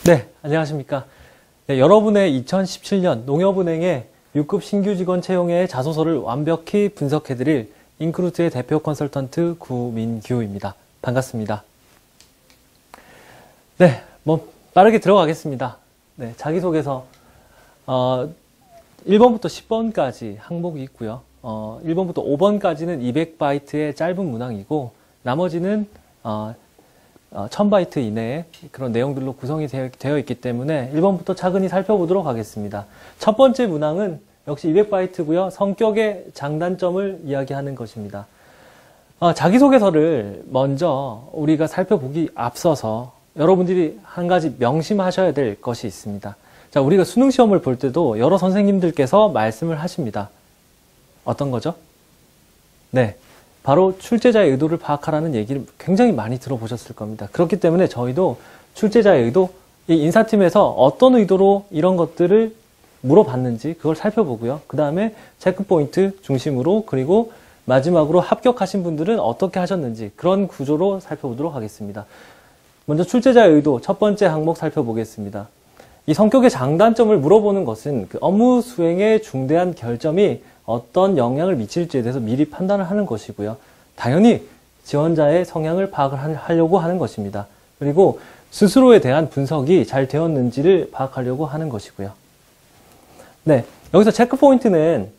네, 안녕하십니까. 네, 여러분의 2017년 농협은행의 6급 신규 직원 채용의 자소서를 완벽히 분석해드릴 인크루트의 대표 컨설턴트 구민규입니다. 반갑습니다. 네, 빠르게 들어가겠습니다. 네, 자기소개서 1번부터 10번까지 항목이 있고요. 1번부터 5번까지는 200바이트의 짧은 문항이고 나머지는 1000바이트 이내의 그런 내용들로 구성이 되어 있기 때문에 1번부터 차근히 살펴보도록 하겠습니다. 첫 번째 문항은 역시 200바이트고요. 성격의 장단점을 이야기하는 것입니다. 자기소개서를 먼저 우리가 살펴보기 앞서서 여러분들이 한 가지 명심하셔야 될 것이 있습니다. 자, 우리가 수능시험을 볼 때도 여러 선생님들께서 말씀을 하십니다. 어떤 거죠? 네. 바로 출제자의 의도를 파악하라는 얘기를 굉장히 많이 들어보셨을 겁니다. 그렇기 때문에 저희도 출제자의 의도, 이 인사팀에서 어떤 의도로 이런 것들을 물어봤는지 그걸 살펴보고요. 그 다음에 체크포인트 중심으로 그리고 마지막으로 합격하신 분들은 어떻게 하셨는지 그런 구조로 살펴보도록 하겠습니다. 먼저 출제자의 의도 첫 번째 항목 살펴보겠습니다. 이 성격의 장단점을 물어보는 것은 그 업무 수행에 중대한 결점이 어떤 영향을 미칠지에 대해서 미리 판단을 하는 것이고요. 당연히 지원자의 성향을 파악을 하려고 하는 것입니다. 그리고 스스로에 대한 분석이 잘 되었는지를 파악하려고 하는 것이고요. 네, 여기서 체크 포인트는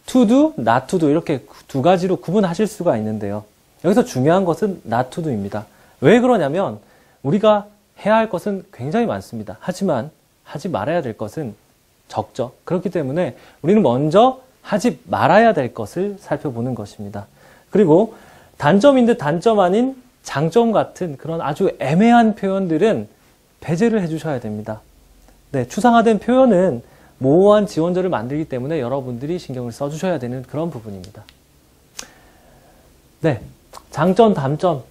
to do, not to do 이렇게 두 가지로 구분하실 수가 있는데요. 여기서 중요한 것은 not to do입니다. 왜 그러냐면 우리가 해야 할 것은 굉장히 많습니다. 하지만 하지 말아야 될 것은 적죠. 그렇기 때문에 우리는 먼저 하지 말아야 될 것을 살펴보는 것입니다. 그리고 단점인 듯 단점 아닌 장점 같은 그런 아주 애매한 표현들은 배제를 해주셔야 됩니다. 네, 추상화된 표현은 모호한 지원자를 만들기 때문에 여러분들이 신경을 써주셔야 되는 그런 부분입니다. 네, 장점, 단점.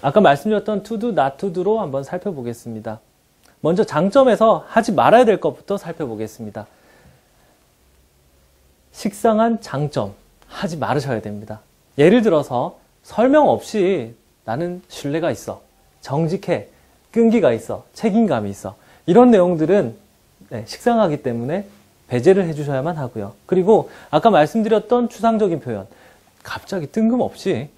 아까 말씀드렸던 to do, not to do로 한번 살펴보겠습니다. 먼저 장점에서 하지 말아야 될 것부터 살펴보겠습니다. 식상한 장점, 하지 말으셔야 됩니다. 예를 들어서 설명 없이 나는 신뢰가 있어, 정직해, 끈기가 있어, 책임감이 있어. 이런 내용들은 식상하기 때문에 배제를 해주셔야만 하고요. 그리고 아까 말씀드렸던 추상적인 표현, 갑자기 뜬금없이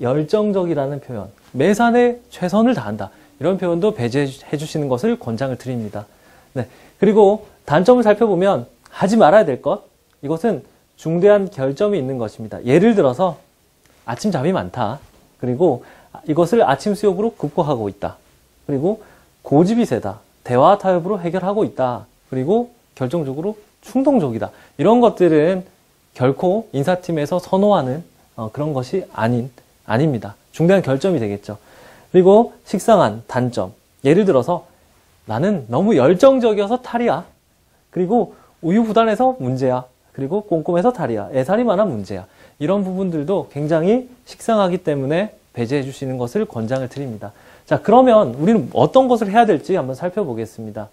열정적이라는 표현, 매사에 최선을 다한다. 이런 표현도 배제해 주시는 것을 권장을 드립니다. 네. 그리고 단점을 살펴보면 하지 말아야 될 것, 이것은 중대한 결점이 있는 것입니다. 예를 들어서 아침잠이 많다. 그리고 이것을 아침 수욕으로 극복하고 있다. 그리고 고집이 세다. 대화 타협으로 해결하고 있다. 그리고 결정적으로 충동적이다. 이런 것들은 결코 인사팀에서 선호하는 그런 것이 아닙니다. 중대한 결점이 되겠죠. 그리고 식상한 단점. 예를 들어서 나는 너무 열정적이어서 탈이야. 그리고 우유부단해서 문제야. 그리고 꼼꼼해서 탈이야. 애살이 많아 문제야. 이런 부분들도 굉장히 식상하기 때문에 배제해 주시는 것을 권장을 드립니다. 자, 그러면 우리는 어떤 것을 해야 될지 한번 살펴보겠습니다.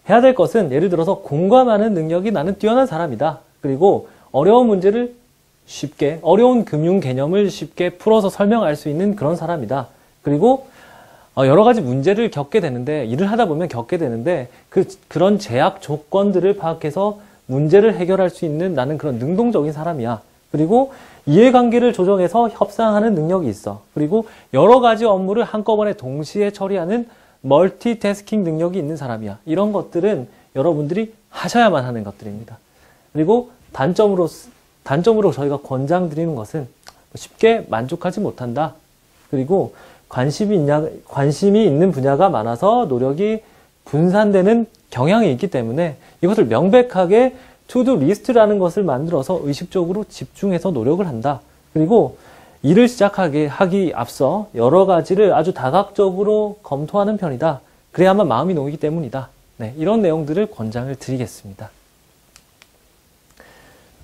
해야 될 것은 예를 들어서 공감하는 능력이 나는 뛰어난 사람이다. 그리고 어려운 문제를 쉽게, 어려운 금융 개념을 쉽게 풀어서 설명할 수 있는 그런 사람이다. 그리고 여러 가지 문제를 겪게 되는데, 일을 하다 보면 겪게 되는데, 그런 제약 조건들을 파악해서 문제를 해결할 수 있는 나는 그런 능동적인 사람이야. 그리고 이해관계를 조정해서 협상하는 능력이 있어. 그리고 여러 가지 업무를 한꺼번에 동시에 처리하는 멀티태스킹 능력이 있는 사람이야. 이런 것들은 여러분들이 하셔야만 하는 것들입니다. 그리고 단점으로 저희가 권장드리는 것은 쉽게 만족하지 못한다. 그리고 관심이 있는 분야가 많아서 노력이 분산되는 경향이 있기 때문에 이것을 명백하게 to-do 리스트라는 것을 만들어서 의식적으로 집중해서 노력을 한다. 그리고 일을 하기 앞서 여러 가지를 아주 다각적으로 검토하는 편이다. 그래야만 마음이 놓이기 때문이다. 네, 이런 내용들을 권장을 드리겠습니다.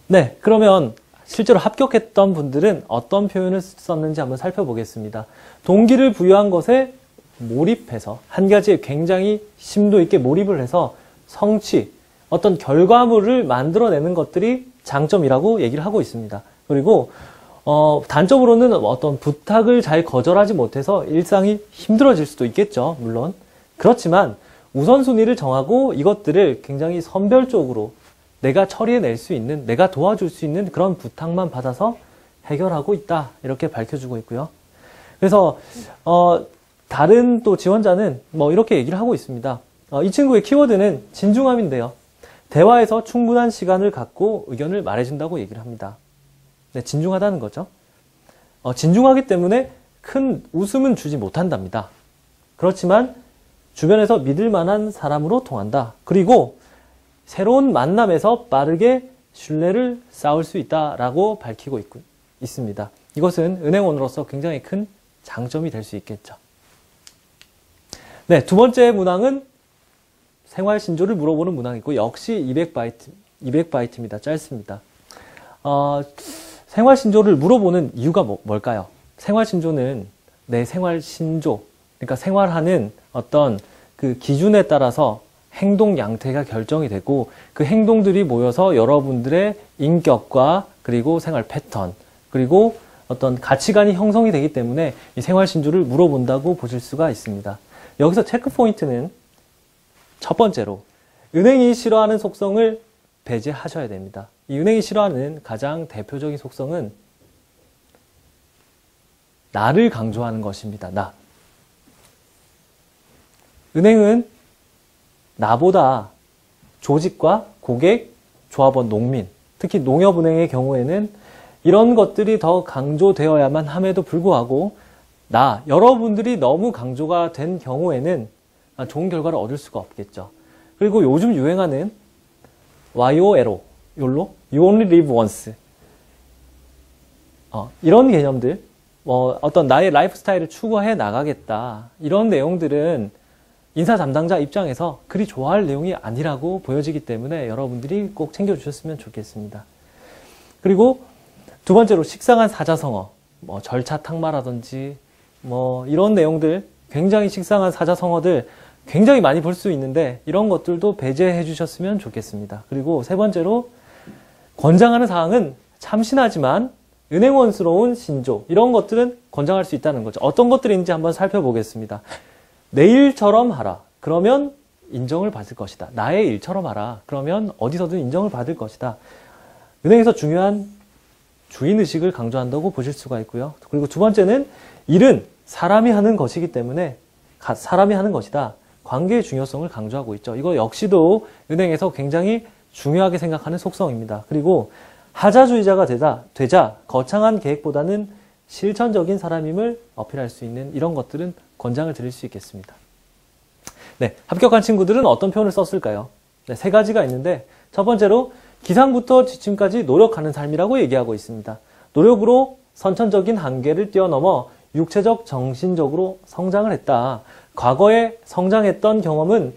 네, 그러면 실제로 합격했던 분들은 어떤 표현을 썼는지 한번 살펴보겠습니다. 동기를 부여한 것에 몰입해서 한 가지에 굉장히 심도 있게 몰입을 해서 성취, 어떤 결과물을 만들어내는 것들이 장점이라고 얘기를 하고 있습니다. 그리고 단점으로는 어떤 부탁을 잘 거절하지 못해서 일상이 힘들어질 수도 있겠죠. 물론 그렇지만 우선순위를 정하고 이것들을 굉장히 선별적으로 내가 처리해낼 수 있는, 내가 도와줄 수 있는 그런 부탁만 받아서 해결하고 있다. 이렇게 밝혀주고 있고요. 그래서 다른 또 지원자는 뭐 이렇게 얘기를 하고 있습니다. 이 친구의 키워드는 진중함인데요. 대화에서 충분한 시간을 갖고 의견을 말해준다고 얘기를 합니다. 네, 진중하다는 거죠. 진중하기 때문에 큰 웃음은 주지 못한답니다. 그렇지만 주변에서 믿을 만한 사람으로 통한다. 그리고 새로운 만남에서 빠르게 신뢰를 쌓을 수 있다라고 밝히고 있습니다. 이것은 은행원으로서 굉장히 큰 장점이 될 수 있겠죠. 네, 두 번째 문항은 생활신조를 물어보는 문항이고 역시 200바이트입니다. 짧습니다. 생활신조를 물어보는 이유가 뭘까요? 생활신조는 내 생활신조, 그러니까 생활하는 어떤 그 기준에 따라서 행동 양태가 결정이 되고 그 행동들이 모여서 여러분들의 인격과 그리고 생활 패턴 그리고 어떤 가치관이 형성이 되기 때문에 이 생활신조를 물어본다고 보실 수가 있습니다. 여기서 체크 포인트는 첫 번째로 은행이 싫어하는 속성을 배제하셔야 됩니다. 이 은행이 싫어하는 가장 대표적인 속성은 나를 강조하는 것입니다. 나. 은행은 나보다 조직과 고객, 조합원, 농민, 특히 농협은행의 경우에는 이런 것들이 더 강조되어야만 함에도 불구하고 여러분들이 너무 강조가 된 경우에는 좋은 결과를 얻을 수가 없겠죠. 그리고 요즘 유행하는 YOLO, YOLO, You Only Live Once 이런 개념들, 어떤 나의 라이프 스타일을 추구해 나가겠다 이런 내용들은 인사 담당자 입장에서 그리 좋아할 내용이 아니라고 보여지기 때문에 여러분들이 꼭 챙겨주셨으면 좋겠습니다. 그리고 두 번째로 식상한 사자성어, 절차 탁마라든지 이런 내용들, 굉장히 식상한 사자성어들 굉장히 많이 볼 수 있는데 이런 것들도 배제해 주셨으면 좋겠습니다. 그리고 세 번째로 권장하는 사항은 참신하지만 은행원스러운 신조, 이런 것들은 권장할 수 있다는 거죠. 어떤 것들인지 한번 살펴보겠습니다. 내 일처럼 하라. 그러면 인정을 받을 것이다. 나의 일처럼 하라. 그러면 어디서든 인정을 받을 것이다. 은행에서 중요한 주인의식을 강조한다고 보실 수가 있고요. 그리고 두 번째는 일은 사람이 하는 것이기 때문에 사람이 하는 것이다. 관계의 중요성을 강조하고 있죠. 이거 역시도 은행에서 굉장히 중요하게 생각하는 속성입니다. 그리고 하자주의자가 되자 거창한 계획보다는 실천적인 사람임을 어필할 수 있는 이런 것들은 권장을 드릴 수 있겠습니다. 네, 합격한 친구들은 어떤 표현을 썼을까요? 네, 세 가지가 있는데 첫 번째로 기상부터 지침까지 노력하는 삶이라고 얘기하고 있습니다. 노력으로 선천적인 한계를 뛰어넘어 육체적, 정신적으로 성장을 했다. 과거에 성장했던 경험은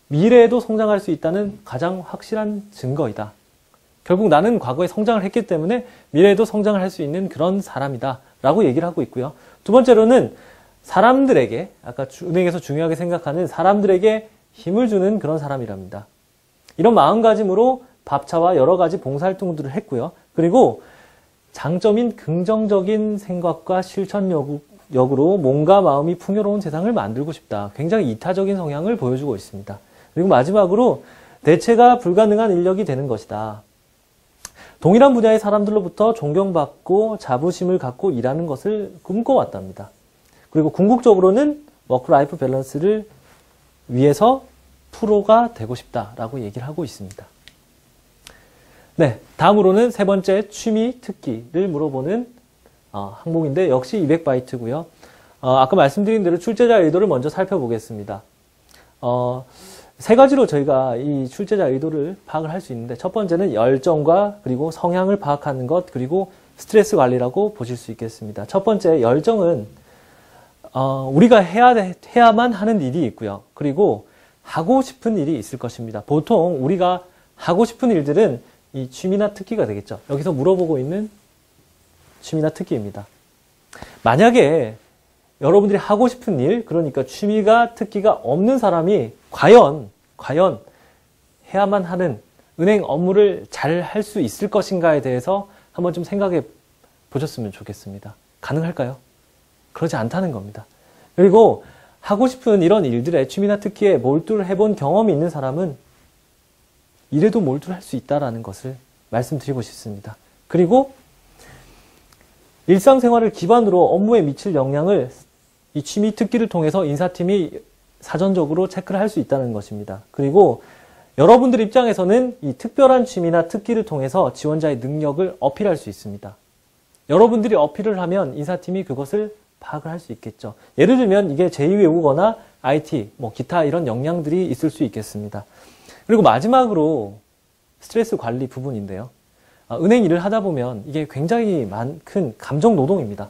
미래에도 성장할 수 있다는 가장 확실한 증거이다. 결국 나는 과거에 성장을 했기 때문에 미래에도 성장을 할 수 있는 그런 사람이다 라고 얘기를 하고 있고요. 두 번째로는 사람들에게, 아까 은행에서 중요하게 생각하는 사람들에게 힘을 주는 그런 사람이랍니다. 이런 마음가짐으로 밥차와 여러 가지 봉사활동들을 했고요. 그리고 장점인 긍정적인 생각과 실천력으로 몸과 마음이 풍요로운 세상을 만들고 싶다. 굉장히 이타적인 성향을 보여주고 있습니다. 그리고 마지막으로 대체가 불가능한 인력이 되는 것이다. 동일한 분야의 사람들로부터 존경받고 자부심을 갖고 일하는 것을 꿈꿔왔답니다. 그리고 궁극적으로는 워크라이프 밸런스를 위해서 프로가 되고 싶다라고 얘기를 하고 있습니다. 네, 다음으로는 세 번째 취미 특기를 물어보는 항목인데 역시 200바이트고요. 아까 말씀드린 대로 출제자 의도를 먼저 살펴보겠습니다. 세 가지로 저희가 이 출제자 의도를 파악을 할 수 있는데 첫 번째는 열정과 그리고 성향을 파악하는 것 그리고 스트레스 관리라고 보실 수 있겠습니다. 첫 번째 열정은 우리가 해야만 하는 일이 있고요. 그리고 하고 싶은 일이 있을 것입니다. 보통 우리가 하고 싶은 일들은 이 취미나 특기가 되겠죠. 여기서 물어보고 있는 취미나 특기입니다. 만약에 여러분들이 하고 싶은 일, 그러니까 취미가 특기가 없는 사람이 과연 해야만 하는 은행 업무를 잘 할 수 있을 것인가에 대해서 한번 좀 생각해 보셨으면 좋겠습니다. 가능할까요? 그러지 않다는 겁니다. 그리고 하고 싶은 이런 일들에 취미나 특기에 몰두를 해본 경험이 있는 사람은 이래도 몰두를 할 수 있다라는 것을 말씀드리고 싶습니다. 그리고 일상생활을 기반으로 업무에 미칠 영향을 이 취미 특기를 통해서 인사팀이 사전적으로 체크를 할 수 있다는 것입니다. 그리고 여러분들 입장에서는 이 특별한 취미나 특기를 통해서 지원자의 능력을 어필할 수 있습니다. 여러분들이 어필을 하면 인사팀이 그것을 파악을 할 수 있겠죠. 예를 들면 이게 제2외국어나 IT, 기타 이런 역량들이 있을 수 있겠습니다. 그리고 마지막으로 스트레스 관리 부분인데요. 은행 일을 하다 보면 이게 굉장히 큰 감정 노동입니다.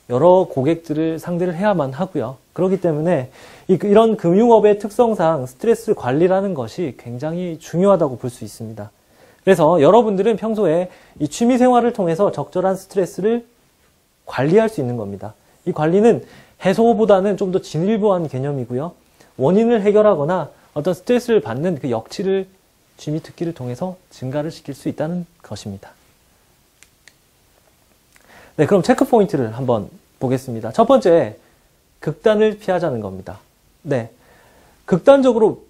여러 고객들을 상대를 해야만 하고요. 그렇기 때문에 이런 금융업의 특성상 스트레스 관리라는 것이 굉장히 중요하다고 볼 수 있습니다. 그래서 여러분들은 평소에 이 취미 생활을 통해서 적절한 스트레스를 관리할 수 있는 겁니다. 이 관리는 해소보다는 좀 더 진일보한 개념이고요. 원인을 해결하거나 어떤 스트레스를 받는 그 역치를 취미 특기를 통해서 증가를 시킬 수 있다는 것입니다. 네, 그럼 체크 포인트를 한번 보겠습니다. 첫 번째, 극단을 피하자는 겁니다. 네, 극단적으로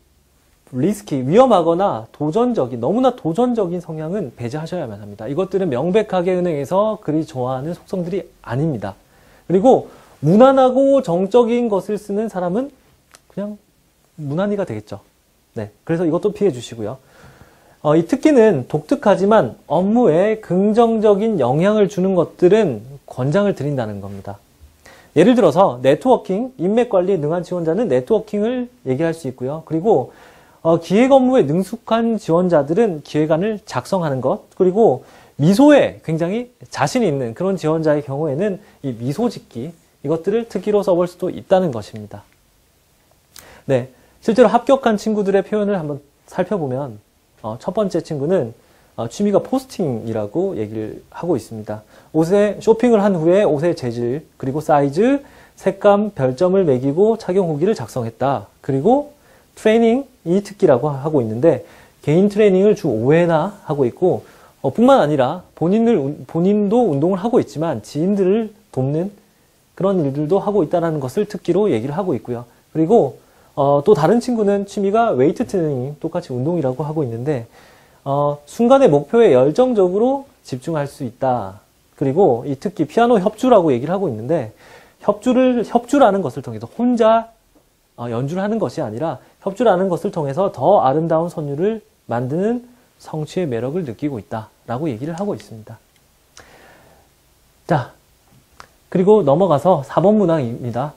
위험하거나 너무나 도전적인 성향은 배제하셔야만 합니다. 이것들은 명백하게 은행에서 그리 좋아하는 속성들이 아닙니다. 그리고 무난하고 정적인 것을 쓰는 사람은 그냥 무난히가 되겠죠. 네, 그래서 이것도 피해 주시고요. 이 특기는 독특하지만 업무에 긍정적인 영향을 주는 것들은 권장을 드린다는 겁니다. 예를 들어서 네트워킹, 인맥 관리에 능한 지원자는 네트워킹을 얘기할 수 있고요. 그리고 기획 업무에 능숙한 지원자들은 기획안을 작성하는 것, 그리고 미소에 굉장히 자신이 있는 그런 지원자의 경우에는 이 미소 짓기, 이것들을 특기로 써볼 수도 있다는 것입니다. 네, 실제로 합격한 친구들의 표현을 한번 살펴보면 첫 번째 친구는 취미가 포스팅이라고 얘기를 하고 있습니다. 옷에 쇼핑을 한 후에 옷의 재질, 그리고 사이즈, 색감, 별점을 매기고 착용 후기를 작성했다. 그리고 트레이닝, 이 특기라고 하고 있는데 개인 트레이닝을 주 5회나 하고 있고 뿐만 아니라 본인도 운동을 하고 있지만 지인들을 돕는 그런 일들도 하고 있다는 것을 특기로 얘기를 하고 있고요. 그리고 또 다른 친구는 취미가 웨이트 트레이닝, 똑같이 운동이라고 하고 있는데 순간의 목표에 열정적으로 집중할 수 있다. 그리고 이 특기 피아노 협주라고 얘기를 하고 있는데 협주라는 것을 통해서 혼자 연주를 하는 것이 아니라 협주라는 것을 통해서 더 아름다운 선율을 만드는 성취의 매력을 느끼고 있다라고 얘기를 하고 있습니다. 자, 그리고 넘어가서 4번 문항입니다.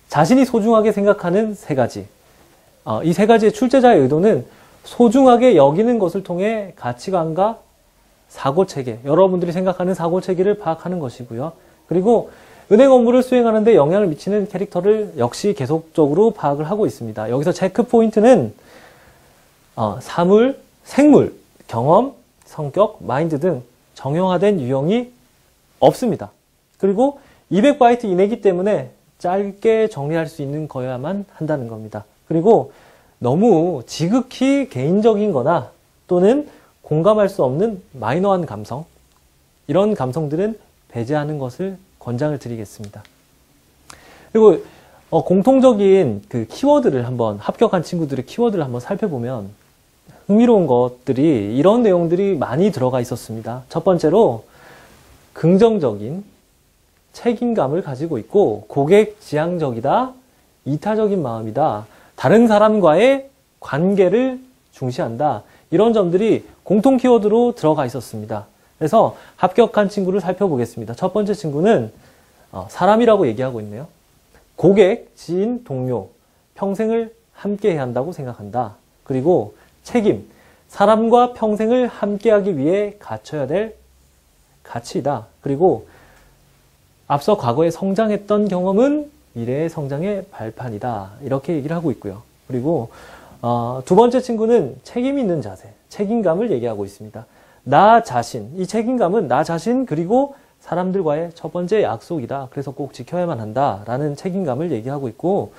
자신이 소중하게 생각하는 세 가지. 이 세 가지의 출제자의 의도는 소중하게 여기는 것을 통해 가치관과 사고체계, 여러분들이 생각하는 사고체계를 파악하는 것이고요. 그리고 은행 업무를 수행하는 데 영향을 미치는 캐릭터를 역시 계속적으로 파악을 하고 있습니다. 여기서 체크 포인트는 사물, 생물, 경험, 성격, 마인드 등 정형화된 유형이 없습니다. 그리고 200바이트 이내이기 때문에 짧게 정리할 수 있는 거여야만 한다는 겁니다. 그리고 너무 지극히 개인적인 거나 또는 공감할 수 없는 마이너한 감성, 이런 감성들은 배제하는 것을 권장을 드리겠습니다. 그리고 공통적인 그 키워드를 합격한 친구들의 키워드를 한번 살펴보면 흥미로운 것들이 이런 내용들이 많이 들어가 있었습니다. 첫 번째로 긍정적인 책임감을 가지고 있고 고객 지향적이다, 이타적인 마음이다, 다른 사람과의 관계를 중시한다, 이런 점들이 공통 키워드로 들어가 있었습니다. 그래서 합격한 친구를 살펴보겠습니다. 첫 번째 친구는 사람이라고 얘기하고 있네요. 고객, 지인, 동료, 평생을 함께 해야 한다고 생각한다. 그리고 책임, 사람과 평생을 함께하기 위해 갖춰야 될 가치이다. 그리고 앞서 과거에 성장했던 경험은 미래의 성장의 발판이다. 이렇게 얘기를 하고 있고요. 그리고 두 번째 친구는 책임 있는 자세, 책임감을 얘기하고 있습니다. 나 자신, 이 책임감은 나 자신 그리고 사람들과의 첫 번째 약속이다. 그래서 꼭 지켜야만 한다. 라는 책임감을 얘기하고 있고,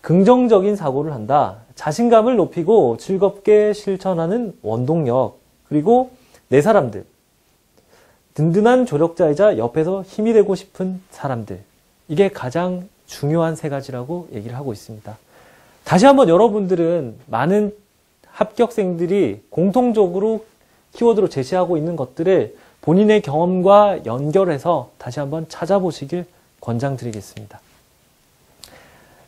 긍정적인 사고를 한다. 자신감을 높이고 즐겁게 실천하는 원동력. 그리고 내 사람들. 든든한 조력자이자 옆에서 힘이 되고 싶은 사람들. 이게 가장 중요한 세 가지라고 얘기를 하고 있습니다. 다시 한번 여러분들은 많은 합격생들이 공통적으로 키워드로 제시하고 있는 것들을 본인의 경험과 연결해서 다시 한번 찾아보시길 권장드리겠습니다.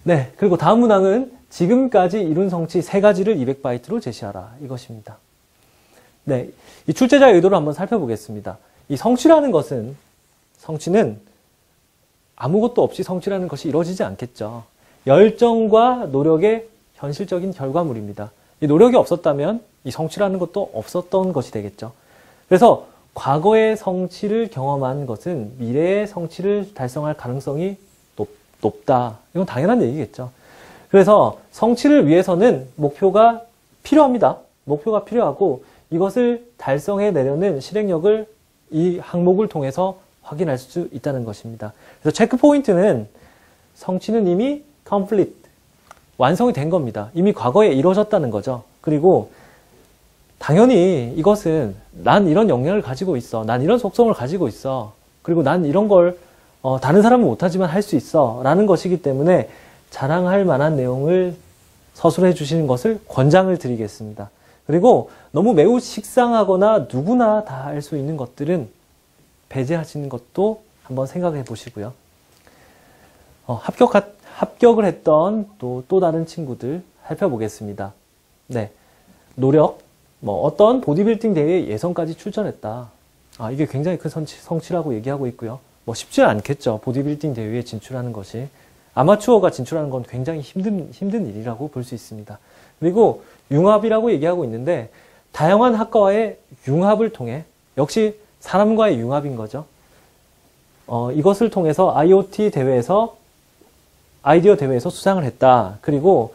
네, 그리고 다음 문항은 지금까지 이룬 성취 세 가지를 200바이트로 제시하라 이것입니다. 네, 이 출제자의 의도를 한번 살펴보겠습니다. 이 성취라는 것은, 성취는 아무것도 없이 성취라는 것이 이루어지지 않겠죠. 열정과 노력의 현실적인 결과물입니다. 이 노력이 없었다면 이 성취라는 것도 없었던 것이 되겠죠. 그래서 과거의 성취를 경험한 것은 미래의 성취를 달성할 가능성이 높다. 이건 당연한 얘기겠죠. 그래서 성취를 위해서는 목표가 필요합니다. 목표가 필요하고 이것을 달성해내려는 실행력을 이 항목을 통해서 확인할 수 있다는 것입니다. 그래서 체크 포인트는 성취는 이미 complete, 완성이 된 겁니다. 이미 과거에 이루어졌다는 거죠. 그리고 당연히 이것은 난 이런 역량을 가지고 있어. 난 이런 속성을 가지고 있어. 그리고 난 이런 걸 다른 사람은 못하지만 할 수 있어. 라는 것이기 때문에 자랑할 만한 내용을 서술해 주시는 것을 권장을 드리겠습니다. 그리고 너무 매우 식상하거나 누구나 다 할 수 있는 것들은 배제하시는 것도 한번 생각해 보시고요. 합격을 했던 또 다른 친구들 살펴보겠습니다. 네. 노력, 어떤 보디빌딩 대회 예선까지 출전했다. 이게 굉장히 큰 성취라고 얘기하고 있고요. 쉽지 않겠죠. 보디빌딩 대회에 진출하는 것이. 아마추어가 진출하는 건 굉장히 힘든 일이라고 볼 수 있습니다. 그리고 융합이라고 얘기하고 있는데 다양한 학과와의 융합을 통해 역시 사람과의 융합인 거죠. 이것을 통해서 IoT 대회에서 아이디어 대회에서 수상을 했다. 그리고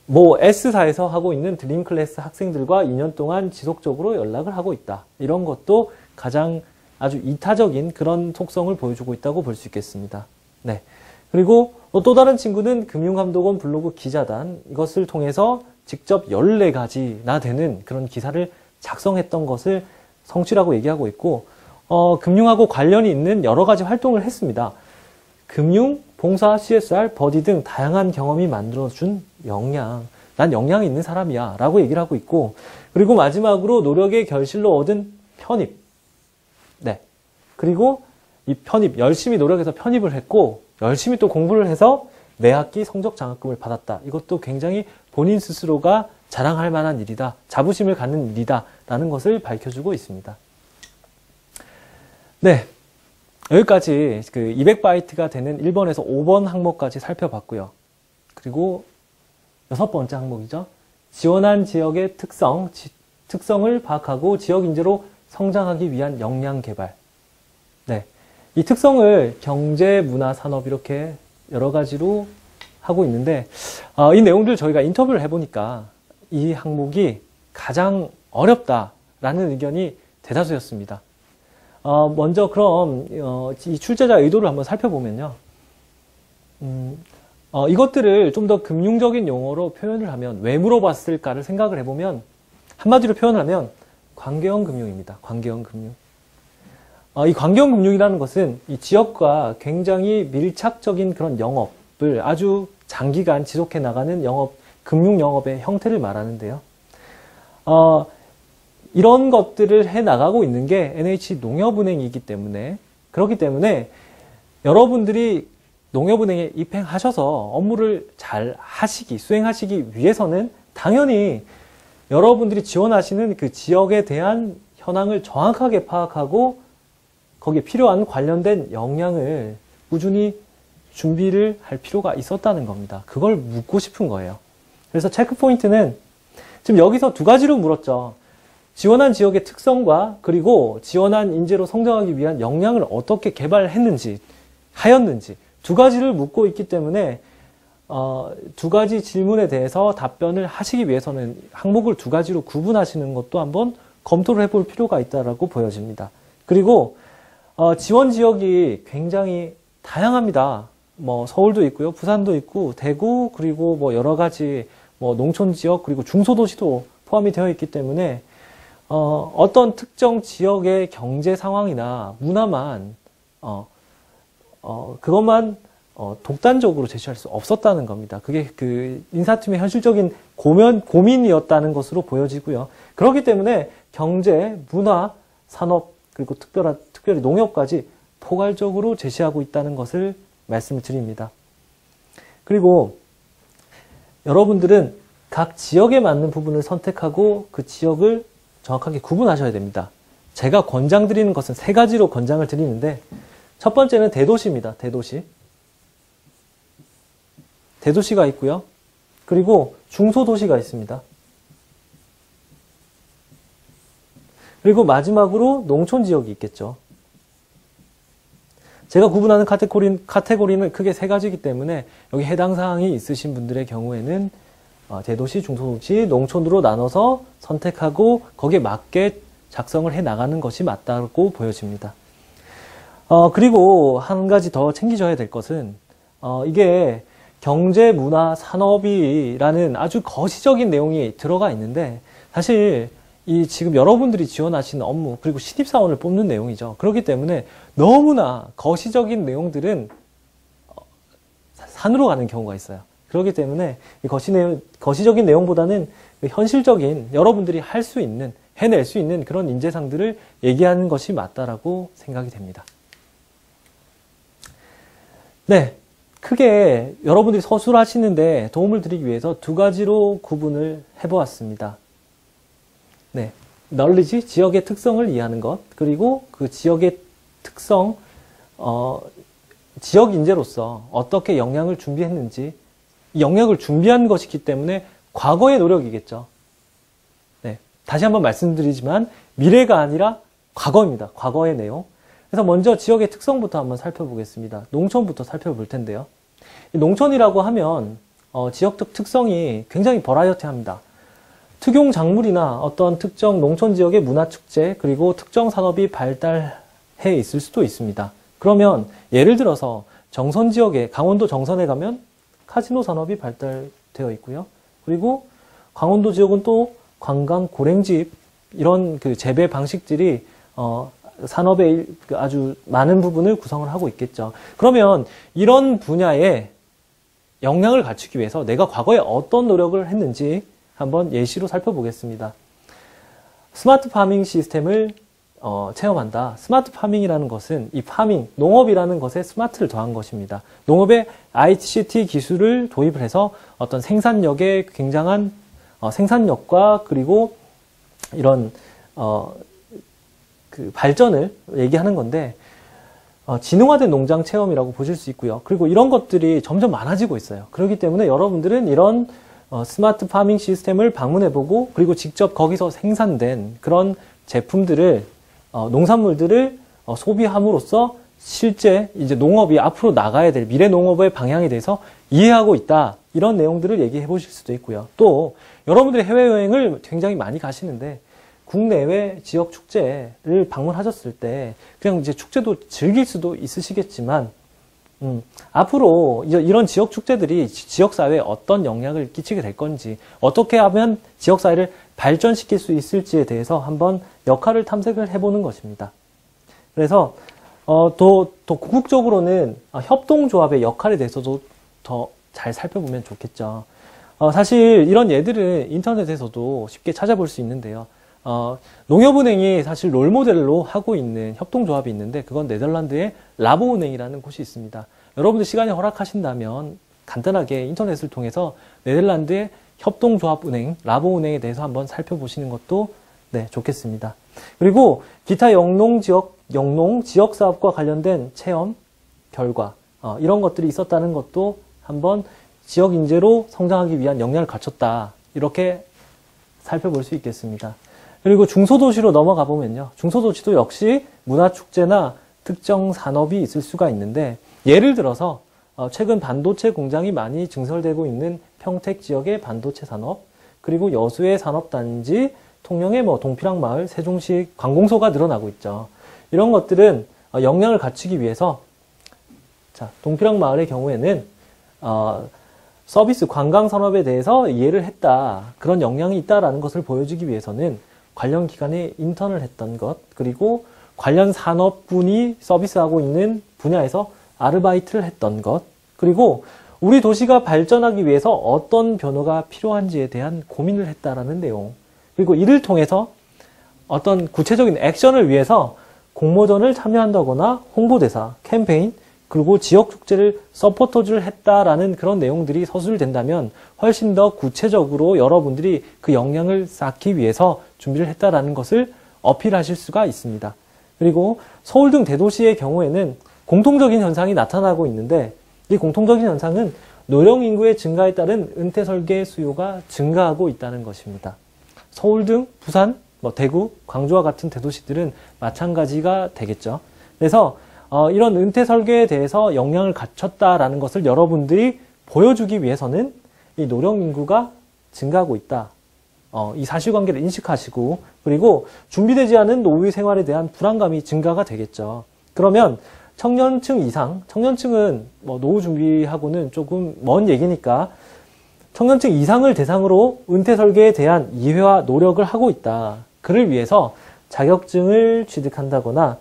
S사에서 하고 있는 드림 클래스 학생들과 2년 동안 지속적으로 연락을 하고 있다. 이런 것도 가장 아주 이타적인 그런 속성을 보여주고 있다고 볼 수 있겠습니다. 네. 그리고 또 다른 친구는 금융감독원 블로그 기자단, 이것을 통해서 직접 14가지나 되는 그런 기사를 작성했던 것을 성취라고 얘기하고 있고, 금융하고 관련이 있는 여러 가지 활동을 했습니다. 금융, 봉사, CSR, 버디 등 다양한 경험이 만들어준 역량. 난 역량이 있는 사람이야. 라고 얘기를 하고 있고, 그리고 마지막으로 노력의 결실로 얻은 편입. 네. 그리고 이 편입, 열심히 노력해서 편입을 했고, 열심히 또 공부를 해서 매학기 성적 장학금을 받았다. 이것도 굉장히 본인 스스로가 자랑할 만한 일이다. 자부심을 갖는 일이다. 라는 것을 밝혀주고 있습니다. 네. 여기까지 그 200바이트가 되는 1번에서 5번 항목까지 살펴봤고요. 그리고 6번째 항목이죠. 지원한 지역의 특성을 파악하고 지역 인재로 성장하기 위한 역량 개발. 네. 이 특성을 경제, 문화, 산업 이렇게 여러 가지로 하고 있는데 이 내용들 저희가 인터뷰를 해보니까 이 항목이 가장 어렵다라는 의견이 대다수였습니다. 먼저 그럼 이 출제자 의도를 한번 살펴보면요. 이것들을 좀 더 금융적인 용어로 표현을 하면 왜 물어봤을까를 생각을 해보면 한마디로 표현을 하면 관계형 금융입니다. 관계형 금융. 이 관계형 금융이라는 것은 이 지역과 굉장히 밀착적인 그런 영업을 아주 장기간 지속해 나가는 금융 영업의 형태를 말하는데요. 이런 것들을 해 나가고 있는 게 NH농협은행이기 때문에 그렇기 때문에 여러분들이 농협은행에 입행하셔서 업무를 잘 수행하시기 위해서는 당연히 여러분들이 지원하시는 그 지역에 대한 현황을 정확하게 파악하고 거기에 필요한 관련된 역량을 꾸준히 준비를 할 필요가 있었다는 겁니다. 그걸 묻고 싶은 거예요. 그래서 체크 포인트는 지금 여기서 두 가지로 물었죠. 지원한 지역의 특성과 그리고 지원한 인재로 성장하기 위한 역량을 어떻게 개발했는지, 하였는지 두 가지를 묻고 있기 때문에 두 가지 질문에 대해서 답변을 하시기 위해서는 항목을 두 가지로 구분하시는 것도 한번 검토를 해볼 필요가 있다고 보여집니다. 그리고 지원 지역이 굉장히 다양합니다. 서울도 있고요, 부산도 있고, 대구, 그리고 여러 가지 농촌 지역, 그리고 중소도시도 포함이 되어 있기 때문에 어떤 특정 지역의 경제 상황이나 문화만 그것만 독단적으로 제시할 수 없었다는 겁니다. 그게 그 인사팀의 현실적인 고민이었다는 것으로 보여지고요. 그렇기 때문에 경제, 문화, 산업, 그리고 특별히 농업까지 포괄적으로 제시하고 있다는 것을 말씀을 드립니다. 그리고 여러분들은 각 지역에 맞는 부분을 선택하고 그 지역을 정확하게 구분하셔야 됩니다. 제가 권장드리는 것은 세 가지로 권장을 드리는데, 첫 번째는 대도시입니다. 대도시가 있고요. 그리고 중소도시가 있습니다. 그리고 마지막으로 농촌 지역이 있겠죠. 제가 구분하는 카테고리는 크게 세 가지이기 때문에 여기 해당 사항이 있으신 분들의 경우에는 대도시, 중소도시, 농촌으로 나눠서 선택하고 거기에 맞게 작성을 해 나가는 것이 맞다고 보여집니다. 그리고 한 가지 더 챙기셔야 될 것은 이게 경제, 문화, 산업이라는 아주 거시적인 내용이 들어가 있는데, 사실 이 지금 여러분들이 지원하시는 업무, 그리고 신입사원을 뽑는 내용이죠. 그렇기 때문에 너무나 거시적인 내용들은 산으로 가는 경우가 있어요. 그렇기 때문에 이 거시적인 내용보다는 현실적인 여러분들이 할 수 있는, 해낼 수 있는 그런 인재상들을 얘기하는 것이 맞다라고 생각이 됩니다. 네. 크게 여러분들이 서술하시는데 도움을 드리기 위해서 두 가지로 구분을 해보았습니다. 네. knowledge, 지역의 특성을 이해하는 것, 그리고 그 지역의 특성, 지역 인재로서 어떻게 역량을 준비했는지, 이 역량을 준비한 것이기 때문에 과거의 노력이겠죠. 네. 다시 한번 말씀드리지만 미래가 아니라 과거입니다. 과거의 내용. 그래서 먼저 지역의 특성부터 한번 살펴보겠습니다. 농촌부터 살펴볼 텐데요. 농촌이라고 하면 지역적 특성이 굉장히 버라이어티합니다. 특용 작물이나 어떤 특정 농촌 지역의 문화축제, 그리고 특정 산업이 발달해 있을 수도 있습니다. 그러면 예를 들어서 정선 지역에, 강원도 정선에 가면 카지노 산업이 발달되어 있고요. 그리고 강원도 지역은 또 관광 고랭집, 이런 그 재배 방식들이 산업의 아주 많은 부분을 구성을 하고 있겠죠. 그러면 이런 분야에 역량을 갖추기 위해서 내가 과거에 어떤 노력을 했는지 한번 예시로 살펴보겠습니다. 스마트 파밍 시스템을 체험한다. 스마트 파밍이라는 것은 이 파밍, 농업이라는 것에 스마트를 더한 것입니다. 농업에 ICT 기술을 도입을 해서 어떤 생산력에 굉장한 생산력과 그리고 이런 그 발전을 얘기하는 건데, 지능화된 농장 체험이라고 보실 수 있고요. 그리고 이런 것들이 점점 많아지고 있어요. 그렇기 때문에 여러분들은 이런 스마트 파밍 시스템을 방문해보고, 그리고 직접 거기서 생산된 그런 제품들을, 농산물들을 소비함으로써 실제 이제 농업이 앞으로 나가야 될 미래 농업의 방향에 대해서 이해하고 있다. 이런 내용들을 얘기해 보실 수도 있고요. 또 여러분들이 해외여행을 굉장히 많이 가시는데, 국내외 지역 축제를 방문하셨을 때 그냥 이제 축제도 즐길 수도 있으시겠지만, 앞으로 이런 지역 축제들이 지역사회에 어떤 영향을 끼치게 될 건지, 어떻게 하면 지역사회를 발전시킬 수 있을지에 대해서 한번 역할을 탐색을 해보는 것입니다. 그래서 더 궁극적으로는 협동조합의 역할에 대해서도 더 잘 살펴보면 좋겠죠. 사실 이런 예들은 인터넷에서도 쉽게 찾아볼 수 있는데요. 농협은행이 사실 롤모델로 하고 있는 협동조합이 있는데, 그건 네덜란드의 라보은행이라는 곳이 있습니다. 여러분들 시간이 허락하신다면 간단하게 인터넷을 통해서 네덜란드의 협동조합은행, 라보은행에 대해서 한번 살펴보시는 것도 네, 좋겠습니다. 그리고 기타 영농 지역 사업과 관련된 체험, 결과, 이런 것들이 있었다는 것도 한번 지역 인재로 성장하기 위한 역량을 갖췄다. 이렇게 살펴볼 수 있겠습니다. 그리고 중소도시로 넘어가 보면요. 중소도시도 역시 문화축제나 특정 산업이 있을 수가 있는데, 예를 들어서 최근 반도체 공장이 많이 증설되고 있는 평택 지역의 반도체 산업, 그리고 여수의 산업단지, 통영의 동피랑 마을, 세종시 관공서가 늘어나고 있죠. 이런 것들은 역량을 갖추기 위해서, 자, 동피랑 마을의 경우에는 서비스 관광 산업에 대해서 이해를 했다. 그런 역량이 있다라는 것을 보여주기 위해서는 관련 기관에 인턴을 했던 것, 그리고 관련 산업군이 서비스하고 있는 분야에서 아르바이트를 했던 것, 그리고 우리 도시가 발전하기 위해서 어떤 변화가 필요한지에 대한 고민을 했다라는 내용. 그리고 이를 통해서 어떤 구체적인 액션을 위해서 공모전을 참여한다거나 홍보대사, 캠페인, 그리고 지역 축제를 서포터즈를 했다라는 그런 내용들이 서술된다면 훨씬 더 구체적으로 여러분들이 그 역량을 쌓기 위해서 준비를 했다라는 것을 어필하실 수가 있습니다. 그리고 서울 등 대도시의 경우에는 공통적인 현상이 나타나고 있는데 이 공통적인 현상은 노령 인구의 증가에 따른 은퇴 설계 수요가 증가하고 있다는 것입니다. 서울 등 부산, 대구, 광주와 같은 대도시들은 마찬가지가 되겠죠. 그래서 이런 은퇴 설계에 대해서 역량을 갖췄다라는 것을 여러분들이 보여주기 위해서는 이 노령 인구가 증가하고 있다. 이 사실관계를 인식하시고 그리고 준비되지 않은 노후 생활에 대한 불안감이 증가가 되겠죠. 그러면 청년층 이상, 청년층은 노후 준비하고는 조금 먼 얘기니까 청년층 이상을 대상으로 은퇴 설계에 대한 이해와 노력을 하고 있다. 그를 위해서 자격증을 취득한다거나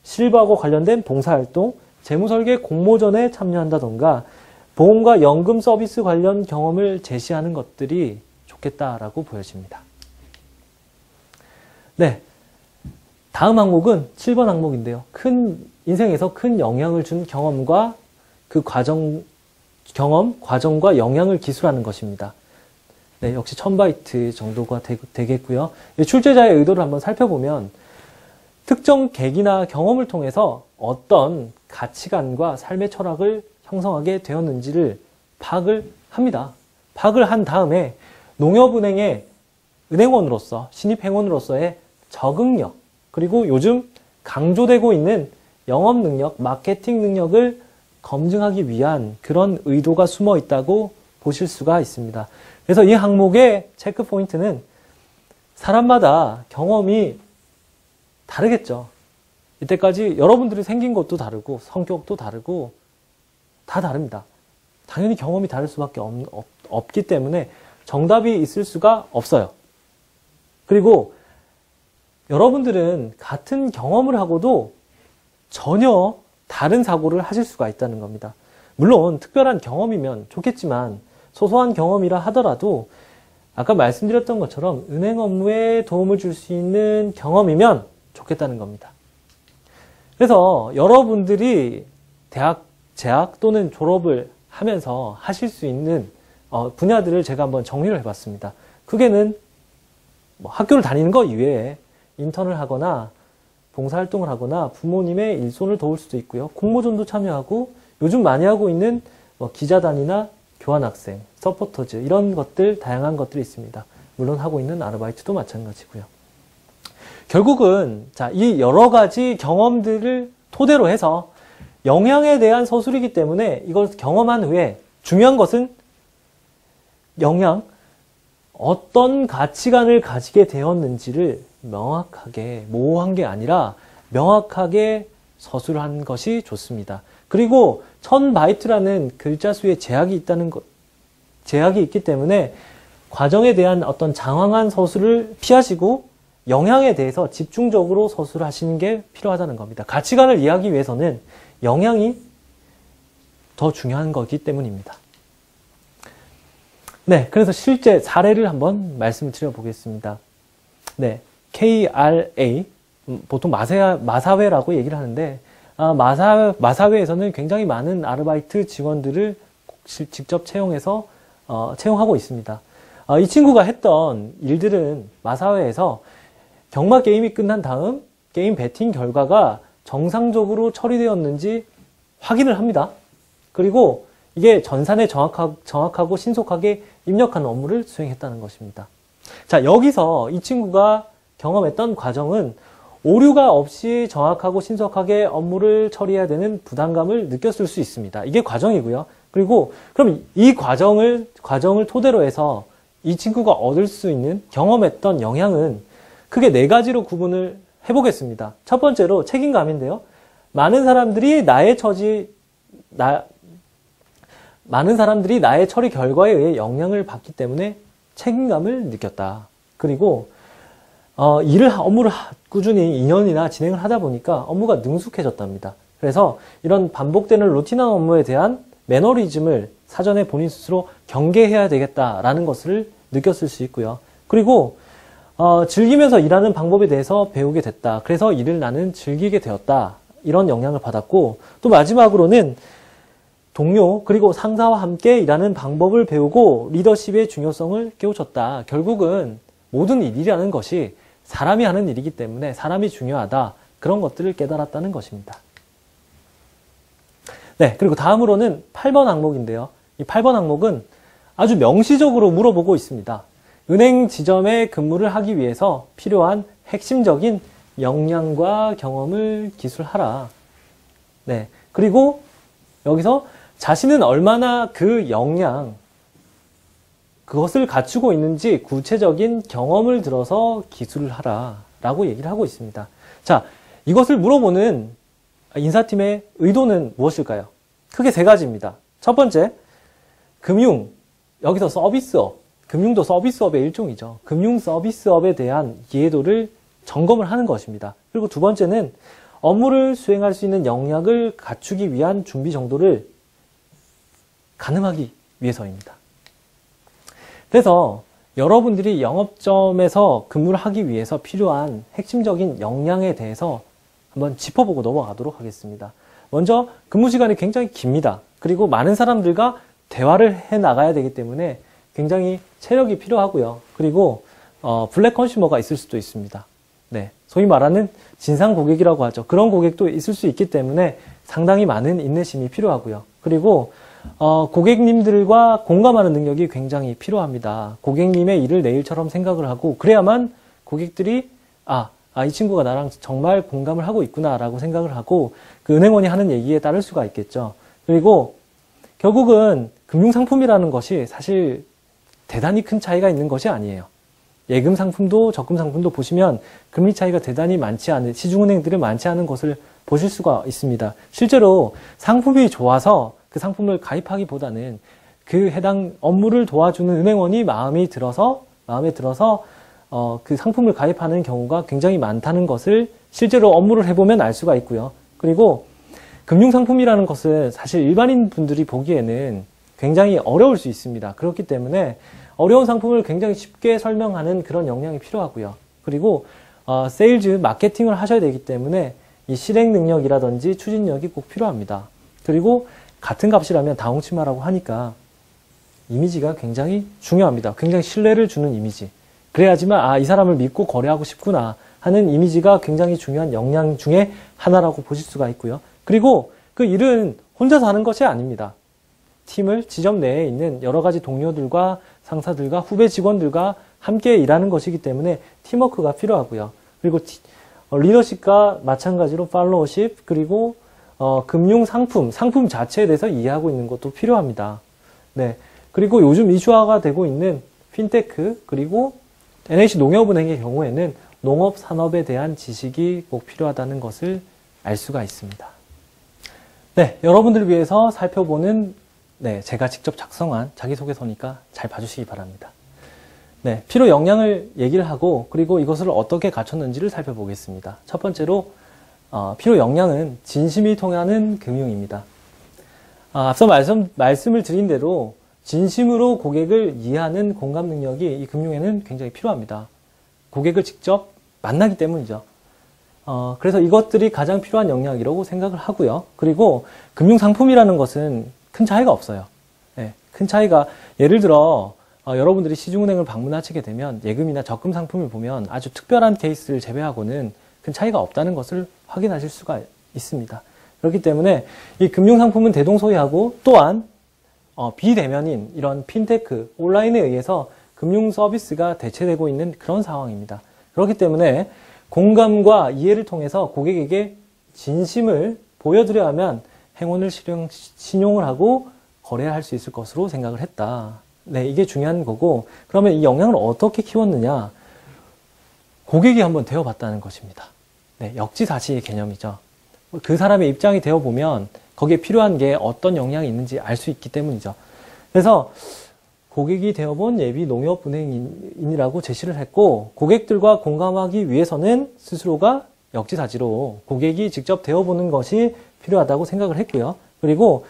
실버하고 관련된 봉사활동, 재무설계 공모전에 참여한다던가 보험과 연금 서비스 관련 경험을 제시하는 것들이 좋겠다라고 보여집니다. 네. 다음 항목은 7번 항목인데요. 인생에서 큰 영향을 준 경험과 그 과정과 영향을 기술하는 것입니다. 네, 역시 1000바이트 정도가 되겠고요. 출제자의 의도를 한번 살펴보면 특정 계기나 경험을 통해서 어떤 가치관과 삶의 철학을 형성하게 되었는지를 파악을 합니다. 파악을 한 다음에 농협은행의 은행원으로서, 신입행원으로서의 적응력, 그리고 요즘 강조되고 있는 영업 능력, 마케팅 능력을 검증하기 위한 그런 의도가 숨어 있다고 보실 수가 있습니다. 그래서 이 항목의 체크 포인트는 사람마다 경험이 다르겠죠. 이때까지 여러분들이 생긴 것도 다르고 성격도 다르고 다 다릅니다. 당연히 경험이 다를 수밖에 없기 때문에 정답이 있을 수가 없어요. 그리고 여러분들은 같은 경험을 하고도 전혀 다른 사고를 하실 수가 있다는 겁니다. 물론 특별한 경험이면 좋겠지만 소소한 경험이라 하더라도 아까 말씀드렸던 것처럼 은행 업무에 도움을 줄 수 있는 경험이면 좋겠다는 겁니다. 그래서 여러분들이 대학 재학 또는 졸업을 하면서 하실 수 있는 분야들을 제가 한번 정리를 해봤습니다. 크게는 학교를 다니는 것 이외에 인턴을 하거나 봉사활동을 하거나 부모님의 일손을 도울 수도 있고요. 공모전도 참여하고 요즘 많이 하고 있는 기자단이나 교환학생, 서포터즈 이런 것들 다양한 것들이 있습니다. 물론 하고 있는 아르바이트도 마찬가지고요. 결국은 이 여러 가지 경험들을 토대로 해서 영향에 대한 서술이기 때문에 이걸 경험한 후에 중요한 것은 어떤 가치관을 가지게 되었는지를 명확하게, 모호한 게 아니라 명확하게 서술한 것이 좋습니다. 그리고 1000바이트라는 글자 수에 제약이 있기 때문에 과정에 대한 어떤 장황한 서술을 피하시고 영향에 대해서 집중적으로 서술하시는 게 필요하다는 겁니다. 가치관을 이해하기 위해서는 영향이 더 중요한 거기 때문입니다. 네, 그래서 실제 사례를 한번 말씀을 드려보겠습니다. 네, KRA, 보통 마사회라고 얘기를 하는데, 마사회에서는 굉장히 많은 아르바이트 직원들을 직접 채용해서, 채용하고 있습니다. 이 친구가 했던 일들은 마사회에서 경마 게임이 끝난 다음 게임 배팅 결과가 정상적으로 처리되었는지 확인을 합니다. 그리고 이게 전산에 정확하고 신속하게 입력하는 업무를 수행했다는 것입니다. 자, 여기서 이 친구가 경험했던 과정은 오류가 없이 정확하고 신속하게 업무를 처리해야 되는 부담감을 느꼈을 수 있습니다. 이게 과정이고요. 그리고 그럼 이 과정을 토대로 해서 이 친구가 얻을 수 있는 경험했던 영향은 크게 4가지로 구분을 해보겠습니다. 첫 번째로 책임감인데요. 많은 사람들이 나의 처리 결과에 의해 영향을 받기 때문에 책임감을 느꼈다. 그리고 업무를 꾸준히 2년이나 진행을 하다 보니까 업무가 능숙해졌답니다. 그래서 이런 반복되는 루틴한 업무에 대한 매너리즘을 사전에 본인 스스로 경계해야 되겠다라는 것을 느꼈을 수 있고요. 그리고 즐기면서 일하는 방법에 대해서 배우게 됐다. 그래서 일을 나는 즐기게 되었다. 이런 영향을 받았고, 또 마지막으로는 동료 그리고 상사와 함께 일하는 방법을 배우고 리더십의 중요성을 깨우쳤다. 결국은 모든 일이라는 것이 사람이 하는 일이기 때문에 사람이 중요하다. 그런 것들을 깨달았다는 것입니다. 네, 그리고 다음으로는 8번 항목인데요. 이 8번 항목은 아주 명시적으로 물어보고 있습니다. 은행 지점에 근무를 하기 위해서 필요한 핵심적인 역량과 경험을 기술하라. 네, 그리고 여기서 자신은 얼마나 그 역량, 그것을 갖추고 있는지 구체적인 경험을 들어서 기술을 하라 라고 얘기를 하고 있습니다. 자, 이것을 물어보는 인사팀의 의도는 무엇일까요? 크게 세 가지입니다. 첫 번째, 금융, 여기서 서비스업, 금융도 서비스업의 일종이죠. 금융 서비스업에 대한 이해도를 점검을 하는 것입니다. 그리고 두 번째는 업무를 수행할 수 있는 역량을 갖추기 위한 준비 정도를 가늠하기 위해서입니다. 그래서 여러분들이 영업점에서 근무를 하기 위해서 필요한 핵심적인 역량에 대해서 한번 짚어보고 넘어가도록 하겠습니다. 먼저 근무 시간이 굉장히 깁니다. 그리고 많은 사람들과 대화를 해 나가야 되기 때문에 굉장히 체력이 필요하고요. 그리고 블랙 컨슈머가 있을 수도 있습니다. 네, 소위 말하는 진상 고객이라고 하죠. 그런 고객도 있을 수 있기 때문에 상당히 많은 인내심이 필요하고요. 그리고 고객님들과 공감하는 능력이 굉장히 필요합니다. 고객님의 일을 내 일처럼 생각을 하고 그래야만 고객들이 이 친구가 나랑 정말 공감을 하고 있구나 라고 생각을 하고 그 은행원이 하는 얘기에 따를 수가 있겠죠. 그리고 결국은 금융상품이라는 것이 사실 대단히 큰 차이가 있는 것이 아니에요. 예금 상품도 적금 상품도 보시면 금리 차이가 대단히 많지 않은, 시중은행들은 많지 않은 것을 보실 수가 있습니다. 실제로 상품이 좋아서 그 상품을 가입하기보다는 그 해당 업무를 도와주는 은행원이 마음에 들어서 그 상품을 가입하는 경우가 굉장히 많다는 것을 실제로 업무를 해보면 알 수가 있고요. 그리고 금융상품이라는 것은 사실 일반인 분들이 보기에는 굉장히 어려울 수 있습니다. 그렇기 때문에 어려운 상품을 굉장히 쉽게 설명하는 그런 역량이 필요하고요. 그리고 세일즈, 마케팅을 하셔야 되기 때문에 이 실행 능력이라든지 추진력이 꼭 필요합니다. 그리고 같은 값이라면 다홍치마라고 하니까 이미지가 굉장히 중요합니다. 굉장히 신뢰를 주는 이미지. 그래야지만 이 사람을 믿고 거래하고 싶구나 하는 이미지가 굉장히 중요한 역량 중에 하나라고 보실 수가 있고요. 그리고 그 일은 혼자서 하는 것이 아닙니다. 팀을 지점 내에 있는 여러 가지 동료들과 상사들과 후배 직원들과 함께 일하는 것이기 때문에 팀워크가 필요하고요. 그리고 리더십과 마찬가지로 팔로우십, 그리고 금융 상품 자체에 대해서 이해하고 있는 것도 필요합니다. 네. 그리고 요즘 이슈화가 되고 있는 핀테크, 그리고 NH 농협은행의 경우에는 농업 산업에 대한 지식이 꼭 필요하다는 것을 알 수가 있습니다. 네, 여러분들을 위해서 살펴보는 제가 직접 작성한 자기소개서니까 잘 봐주시기 바랍니다. 네, 필요 역량을 얘기를 하고 그리고 이것을 어떻게 갖췄는지를 살펴보겠습니다. 첫 번째로 필요 역량은 진심이 통하는 금융입니다. 앞서 말씀을 드린 대로 진심으로 고객을 이해하는 공감 능력이 이 금융에는 굉장히 필요합니다. 고객을 직접 만나기 때문이죠. 그래서 이것들이 가장 필요한 역량이라고 생각을 하고요. 그리고 금융상품이라는 것은 큰 차이가 없어요. 네, 큰 차이가, 예를 들어 여러분들이 시중은행을 방문하시게 되면 예금이나 적금 상품을 보면 아주 특별한 케이스를 제외하고는 큰 차이가 없다는 것을 확인하실 수가 있습니다. 그렇기 때문에 이 금융상품은 대동소이하고 또한 비대면인 이런 핀테크, 온라인에 의해서 금융 서비스가 대체되고 있는 그런 상황입니다. 그렇기 때문에 공감과 이해를 통해서 고객에게 진심을 보여드려야 하면 행운을 신용을 하고 거래를 할 수 있을 것으로 생각을 했다. 네, 이게 중요한 거고, 그러면 이 역량을 어떻게 키웠느냐? 고객이 한번 되어봤다는 것입니다. 네, 역지사지의 개념이죠. 그 사람의 입장이 되어보면 거기에 필요한 게 어떤 역량이 있는지 알 수 있기 때문이죠. 그래서 고객이 되어본 예비 농협은행인이라고 제시를 했고, 고객들과 공감하기 위해서는 스스로가 역지사지로 고객이 직접 되어보는 것이 필요하다고 생각을 했고요. 그리고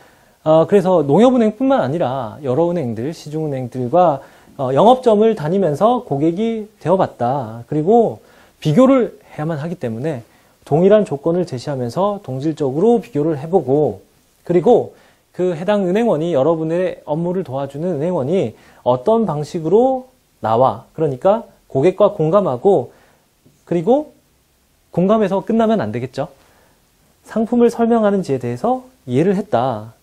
그래서 농협은행뿐만 아니라 여러 은행들, 시중은행들과 영업점을 다니면서 고객이 되어봤다. 그리고 비교를 해야만 하기 때문에 동일한 조건을 제시하면서 동질적으로 비교를 해보고, 그리고 그 해당 은행원이, 여러분의 업무를 도와주는 은행원이 어떤 방식으로 나와, 그러니까 고객과 공감하고, 그리고 공감해서 끝나면 안 되겠죠. 상품을 설명하는지에 대해서 이해를 했다.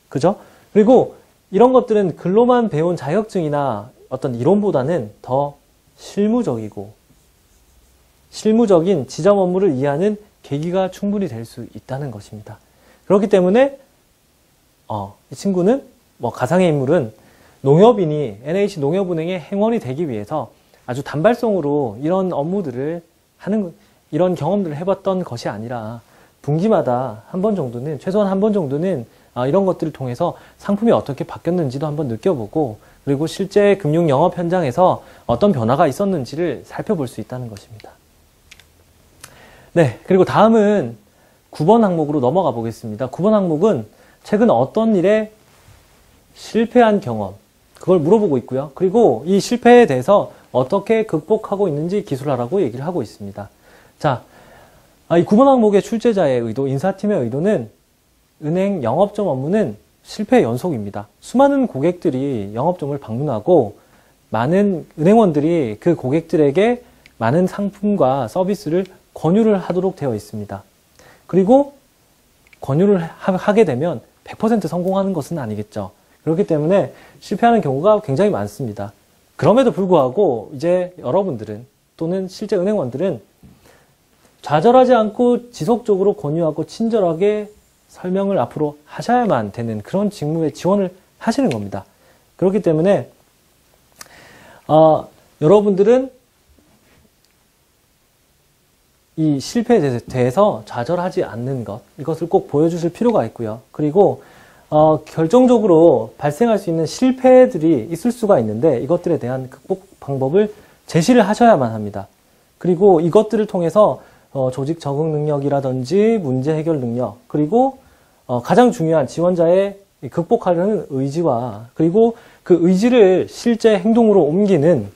그죠? 그리고 이런 것들은 글로만 배운 자격증이나 어떤 이론보다는 더 실무적이고 실무적인 지점 업무를 이해하는 계기가 충분히 될 수 있다는 것입니다. 그렇기 때문에 이 친구는 가상의 인물은 농협인이 NH 농협은행의 행원이 되기 위해서 아주 단발성으로 이런 업무들을 하는, 이런 경험들을 해봤던 것이 아니라 분기마다 한 번 정도는, 최소한 한 번 정도는 이런 것들을 통해서 상품이 어떻게 바뀌었는지도 한번 느껴보고, 그리고 실제 금융 영업 현장에서 어떤 변화가 있었는지를 살펴볼 수 있다는 것입니다. 네, 그리고 다음은 9번 항목으로 넘어가 보겠습니다. 9번 항목은 최근 어떤 일에 실패한 경험, 그걸 물어보고 있고요. 그리고 이 실패에 대해서 어떻게 극복하고 있는지 기술하라고 얘기를 하고 있습니다. 자, 이 9번 항목의 출제자의 의도, 인사팀의 의도는 은행 영업점 업무는 실패의 연속입니다. 수많은 고객들이 영업점을 방문하고 많은 은행원들이 그 고객들에게 많은 상품과 서비스를 권유를 하도록 되어 있습니다. 그리고 권유를 하게 되면 100% 성공하는 것은 아니겠죠. 그렇기 때문에 실패하는 경우가 굉장히 많습니다. 그럼에도 불구하고 이제 여러분들은, 또는 실제 은행원들은 좌절하지 않고 지속적으로 권유하고 친절하게 설명을 앞으로 하셔야만 되는 그런 직무에 지원을 하시는 겁니다. 그렇기 때문에 여러분들은 이 실패에 대해서 좌절하지 않는 것, 이것을 꼭 보여주실 필요가 있고요. 그리고 결정적으로 발생할 수 있는 실패들이 있을 수가 있는데 이것들에 대한 극복 방법을 제시를 하셔야만 합니다. 그리고 이것들을 통해서 조직 적응 능력이라든지 문제 해결 능력, 그리고 가장 중요한 지원자의 극복하려는 의지와, 그리고 그 의지를 실제 행동으로 옮기는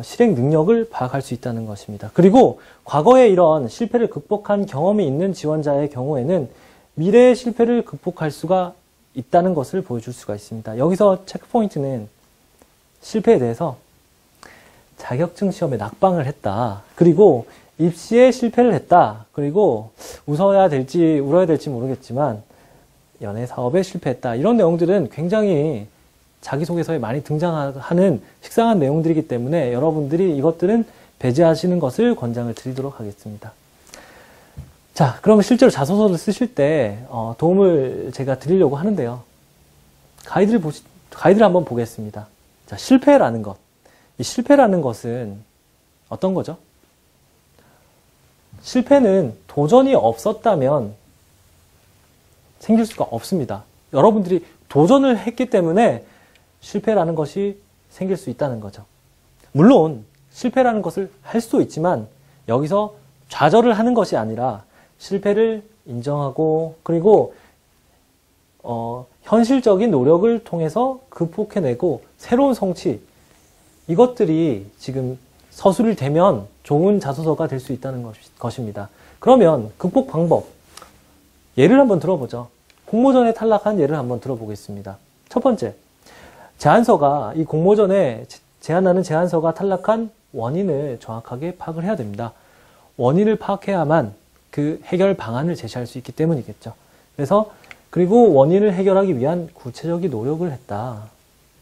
실행 능력을 파악할 수 있다는 것입니다. 그리고 과거에 이런 실패를 극복한 경험이 있는 지원자의 경우에는 미래의 실패를 극복할 수가 있다는 것을 보여줄 수가 있습니다. 여기서 체크포인트는 실패에 대해서 자격증 시험에 낙방을 했다. 그리고 입시에 실패를 했다. 그리고 웃어야 될지 울어야 될지 모르겠지만 연애 사업에 실패했다. 이런 내용들은 굉장히 자기소개서에 많이 등장하는 식상한 내용들이기 때문에 여러분들이 이것들은 배제하시는 것을 권장을 드리도록 하겠습니다. 자, 그럼 실제로 자소서를 쓰실 때 도움을 제가 드리려고 하는데요. 가이드를 한번 보겠습니다. 자, 실패라는 것. 이 실패라는 것은 어떤 거죠? 실패는 도전이 없었다면 생길 수가 없습니다. 여러분들이 도전을 했기 때문에 실패라는 것이 생길 수 있다는 거죠. 물론 실패라는 것을 할 수도 있지만 여기서 좌절을 하는 것이 아니라 실패를 인정하고, 그리고 현실적인 노력을 통해서 극복해내고 새로운 성취, 이것들이 지금 서술이 되면 좋은 자소서가 될 수 있다는 것입니다. 그러면 극복 방법, 예를 한번 들어보죠. 공모전에 탈락한 예를 한번 들어보겠습니다. 첫 번째, 이 공모전에 제안하는 제안서가 탈락한 원인을 정확하게 파악을 해야 됩니다. 원인을 파악해야만 그 해결 방안을 제시할 수 있기 때문이겠죠. 그리고 원인을 해결하기 위한 구체적인 노력을 했다.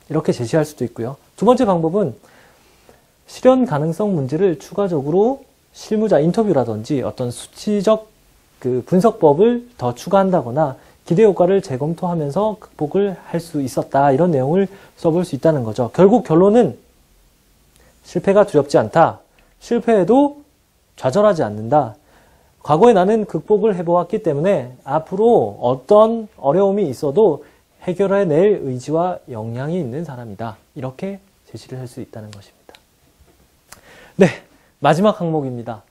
이렇게 제시할 수도 있고요. 두 번째 방법은 실현 가능성 문제를 추가적으로 실무자 인터뷰라든지 어떤 수치적 그 분석법을 더 추가한다거나 기대 효과를 재검토하면서 극복을 할 수 있었다. 이런 내용을 써볼 수 있다는 거죠. 결국 결론은 실패가 두렵지 않다. 실패해도 좌절하지 않는다. 과거에 나는 극복을 해보았기 때문에 앞으로 어떤 어려움이 있어도 해결해낼 의지와 역량이 있는 사람이다. 이렇게 제시를 할 수 있다는 것입니다. 네, 마지막 항목입니다.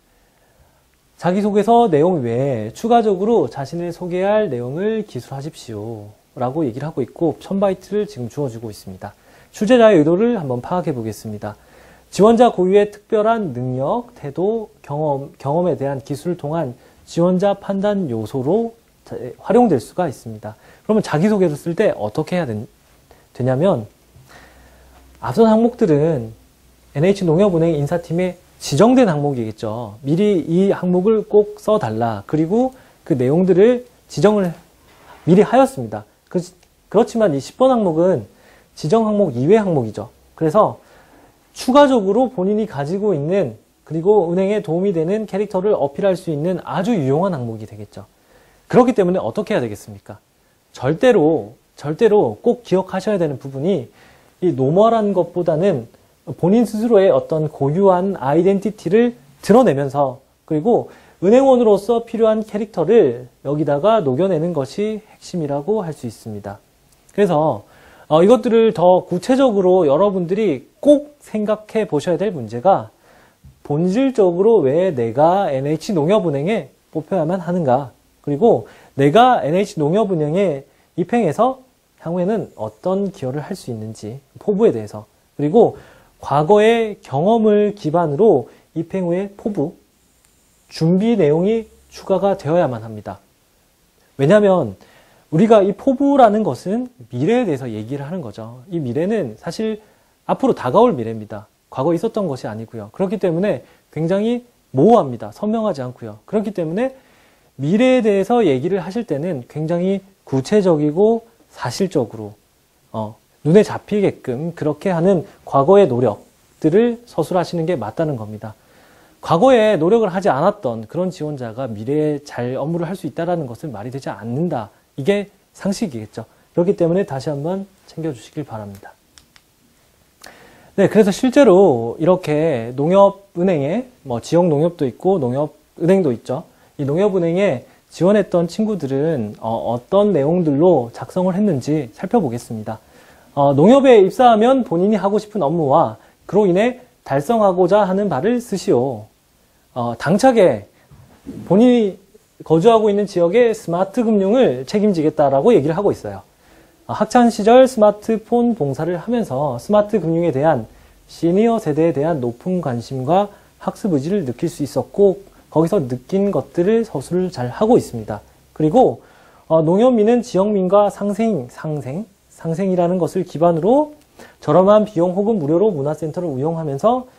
자기소개서 내용 외에 추가적으로 자신을 소개할 내용을 기술하십시오 라고 얘기를 하고 있고 1000바이트를 지금 주어주고 있습니다. 출제자의 의도를 한번 파악해 보겠습니다. 지원자 고유의 특별한 능력, 태도, 경험에 대한 기술을 통한 지원자 판단 요소로 활용될 수가 있습니다. 그러면 자기소개를 쓸 때 어떻게 해야 되냐면 앞선 항목들은 NH농협은행 인사팀에 지정된 항목이겠죠. 미리 이 항목을 꼭 써달라. 그리고 그 내용들을 지정을 미리 하였습니다. 그렇지만 이 10번 항목은 지정 항목 이외 항목이죠. 그래서 추가적으로 본인이 가지고 있는 그리고 은행에 도움이 되는 캐릭터를 어필할 수 있는 아주 유용한 항목이 되겠죠. 그렇기 때문에 어떻게 해야 되겠습니까? 절대로 꼭 기억하셔야 되는 부분이 이 노멀한 것보다는 본인 스스로의 어떤 고유한 아이덴티티를 드러내면서 그리고 은행원으로서 필요한 캐릭터를 여기다가 녹여내는 것이 핵심이라고 할 수 있습니다. 그래서 이것들을 더 구체적으로 여러분들이 꼭 생각해 보셔야 될 문제가 본질적으로 왜 내가 NH농협은행에 뽑혀야만 하는가, 그리고 내가 NH농협은행에 입행해서 향후에는 어떤 기여를 할 수 있는지, 포부에 대해서, 그리고 과거의 경험을 기반으로 입행 후의 포부, 준비 내용이 추가가 되어야만 합니다. 왜냐하면 우리가 이 포부라는 것은 미래에 대해서 얘기를 하는 거죠. 이 미래는 사실 앞으로 다가올 미래입니다. 과거에 있었던 것이 아니고요. 그렇기 때문에 굉장히 모호합니다. 선명하지 않고요. 그렇기 때문에 미래에 대해서 얘기를 하실 때는 굉장히 구체적이고 사실적으로 눈에 잡히게끔 그렇게 하는 과거의 노력들을 서술하시는 게 맞다는 겁니다. 과거에 노력을 하지 않았던 그런 지원자가 미래에 잘 업무를 할 수 있다는 것은 말이 되지 않는다. 이게 상식이겠죠. 그렇기 때문에 다시 한번 챙겨주시길 바랍니다. 네, 그래서 실제로 이렇게 농협은행에 지역 농협도 있고 농협은행도 있죠. 이 농협은행에 지원했던 친구들은 어떤 내용들로 작성을 했는지 살펴보겠습니다. 농협에 입사하면 본인이 하고 싶은 업무와 그로 인해 달성하고자 하는 바를 쓰시오. 당차게 본인이 거주하고 있는 지역의 스마트 금융을 책임지겠다라고 얘기를 하고 있어요. 학창 시절 스마트폰 봉사를 하면서 스마트 금융에 대한 시니어 세대에 대한 높은 관심과 학습 의지를 느낄 수 있었고 거기서 느낀 것들을 서술을 잘 하고 있습니다. 그리고 농협민은 지역민과 상생이라는 것을 기반으로 저렴한 비용 혹은 무료로 문화센터를 운영하면서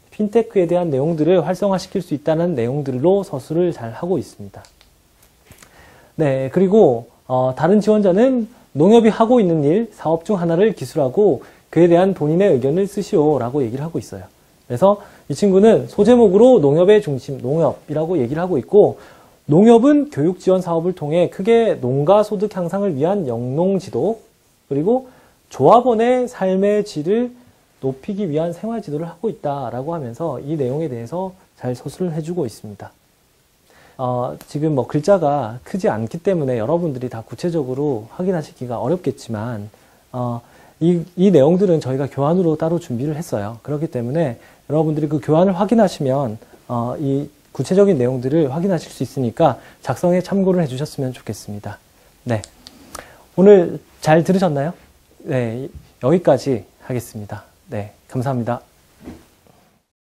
핀테크에 대한 내용들을 활성화시킬 수 있다는 내용들로 서술을 잘 하고 있습니다. 네, 그리고 다른 지원자는 농협이 하고 있는 일, 사업 중 하나를 기술하고 그에 대한 본인의 의견을 쓰시오라고 얘기를 하고 있어요. 그래서 이 친구는 소제목으로 농협의 중심, 농협이라고 얘기를 하고 있고 농협은 교육 지원 사업을 통해 크게 농가 소득 향상을 위한 영농지도 그리고 조합원의 삶의 질을 높이기 위한 생활 지도를 하고 있다라고 하면서 이 내용에 대해서 잘 서술을 해주고 있습니다. 지금 글자가 크지 않기 때문에 여러분들이 다 구체적으로 확인하시기가 어렵겠지만 이 내용들은 저희가 교환으로 따로 준비를 했어요. 그렇기 때문에 여러분들이 그 교환을 확인하시면 이 구체적인 내용들을 확인하실 수 있으니까 작성에 참고를 해주셨으면 좋겠습니다. 네, 오늘 잘 들으셨나요? 네, 여기까지 하겠습니다. 네, 감사합니다.